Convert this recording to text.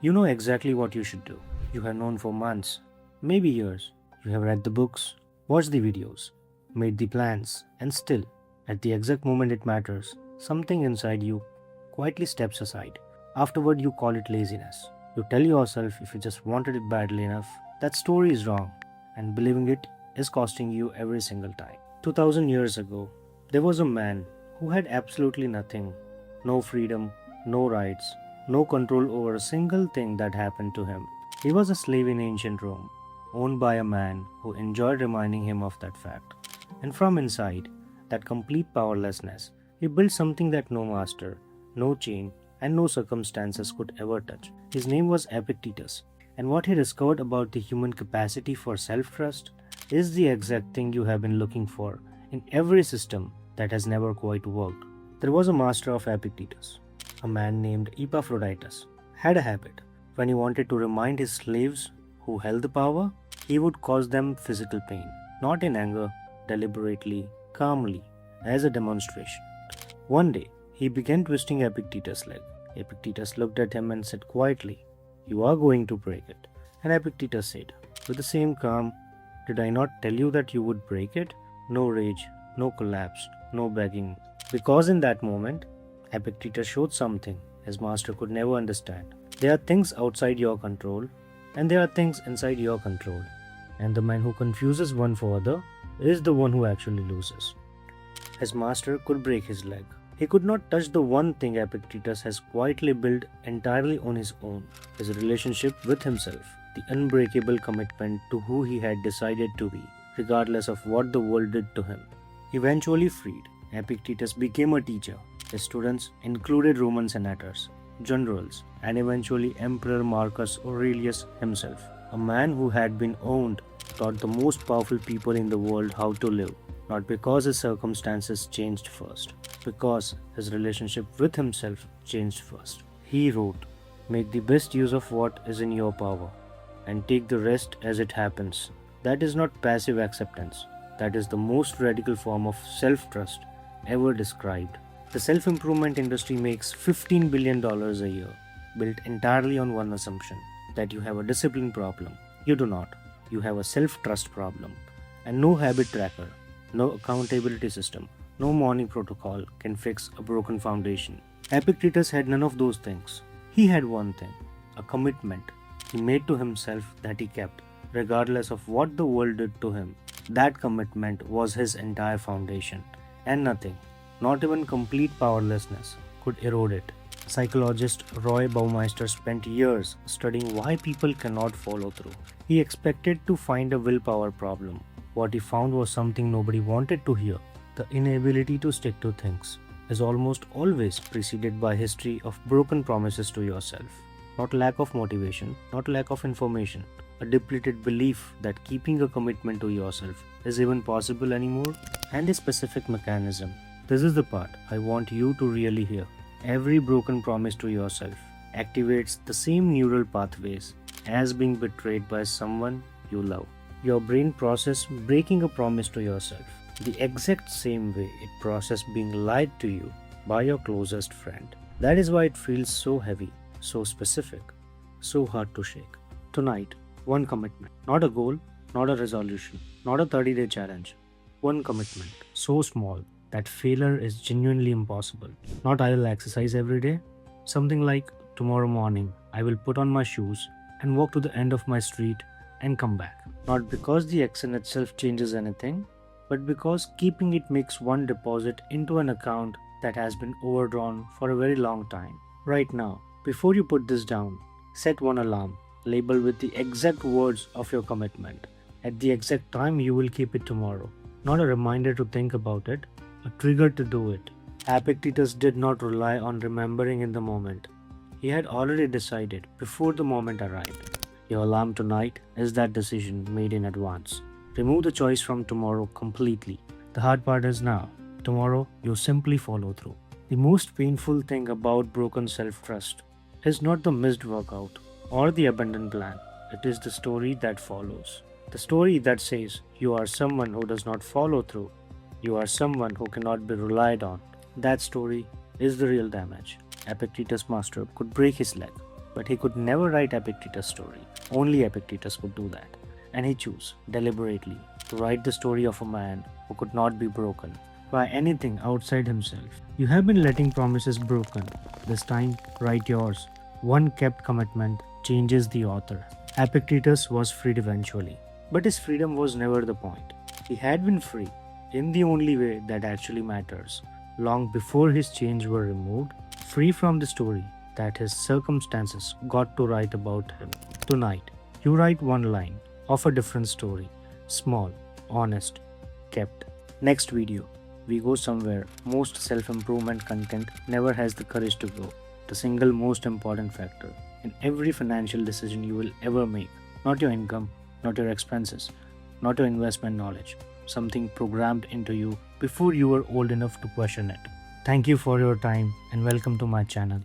You know exactly what you should do. You have known for months, maybe years. You have read the books, watched the videos, made the plans, and still, at the exact moment it matters, something inside you quietly steps aside. Afterward, you call it laziness. You tell yourself if you just wanted it badly enough, that story is wrong, and believing it is costing you every single time. 2000 years ago, there was a man who had absolutely nothing, no freedom, no rights, no control over a single thing that happened to him. He was a slave in ancient Rome, owned by a man who enjoyed reminding him of that fact. And from inside, that complete powerlessness, he built something that no master, no chain, and no circumstances could ever touch. His name was Epictetus, and what he discovered about the human capacity for self trust is the exact thing you have been looking for in every system that has never quite worked. There was a master of Epictetus, a man named Epaphroditus, had a habit. When he wanted to remind his slaves who held the power, he would cause them physical pain, not in anger, deliberately, calmly, as a demonstration. One day, he began twisting Epictetus' leg. Epictetus looked at him and said quietly, "You are going to break it." And Epictetus said, with the same calm, "Did I not tell you that you would break it?" No rage, no collapse, no begging. Because in that moment, Epictetus showed something his master could never understand. There are things outside your control, and there are things inside your control. And the man who confuses one for other is the one who actually loses. His master could break his leg. He could not touch the one thing Epictetus has quietly built entirely on his own, his relationship with himself, the unbreakable commitment to who he had decided to be, regardless of what the world did to him. Eventually freed, Epictetus became a teacher. His students included Roman senators, generals, and eventually Emperor Marcus Aurelius himself. A man who had been owned taught the most powerful people in the world how to live, not because his circumstances changed first, because his relationship with himself changed first. He wrote, "Make the best use of what is in your power, and take the rest as it happens." That is not passive acceptance. That is the most radical form of self-trust ever described. The self-improvement industry makes $15 billion a year, built entirely on one assumption, that you have a discipline problem. You do not. You have a self-trust problem. And no habit tracker, no accountability system, no morning protocol can fix a broken foundation. Epictetus had none of those things. He had one thing, a commitment he made to himself that he kept, regardless of what the world did to him. That commitment was his entire foundation, and nothing, not even complete powerlessness, could erode it. Psychologist Roy Baumeister spent years studying why people cannot follow through. He expected to find a willpower problem. What he found was something nobody wanted to hear. The inability to stick to things is almost always preceded by history of broken promises to yourself. Not lack of motivation, not lack of information, a depleted belief that keeping a commitment to yourself is even possible anymore, and a specific mechanism. This is the part I want you to really hear. Every broken promise to yourself activates the same neural pathways as being betrayed by someone you love. Your brain processes breaking a promise to yourself the exact same way it processes being lied to you by your closest friend. That is why it feels so heavy, so specific, so hard to shake. Tonight, one commitment, not a goal, not a resolution, not a 30-day challenge. One commitment, so small that failure is genuinely impossible. Not I will exercise every day. Something like tomorrow morning I will put on my shoes and walk to the end of my street and come back. Not because the action itself changes anything, but because keeping it makes one deposit into an account that has been overdrawn for a very long time. Right now, before you put this down, set one alarm, labeled with the exact words of your commitment, at the exact time you will keep it tomorrow. Not a reminder to think about it, a trigger to do it. Epictetus did not rely on remembering in the moment. He had already decided before the moment arrived. Your alarm tonight is that decision made in advance. Remove the choice from tomorrow completely. The hard part is now. Tomorrow, you simply follow through. The most painful thing about broken self-trust is not the missed workout or the abandoned plan. It is the story that follows. The story that says you are someone who does not follow through. You are someone who cannot be relied on. That story is the real damage. Epictetus' master could break his leg, But he could never write Epictetus' story. Only Epictetus could do that. And he chose, deliberately, to write the story of a man who could not be broken by anything outside himself. You have been letting promises broken. This time, write yours. One kept commitment changes the author. Epictetus was freed eventually, but his freedom was never the point. He had been free in the only way that actually matters, long before his chains were removed, free from the story that his circumstances got to write about him. Tonight, you write one line of a different story, small, honest, kept. Next video, we go somewhere most self-improvement content never has the courage to go. The single most important factor in every financial decision you will ever make. Not your income, not your expenses, not your investment knowledge. Something programmed into you before you were old enough to question it. Thank you for your time and welcome to my channel.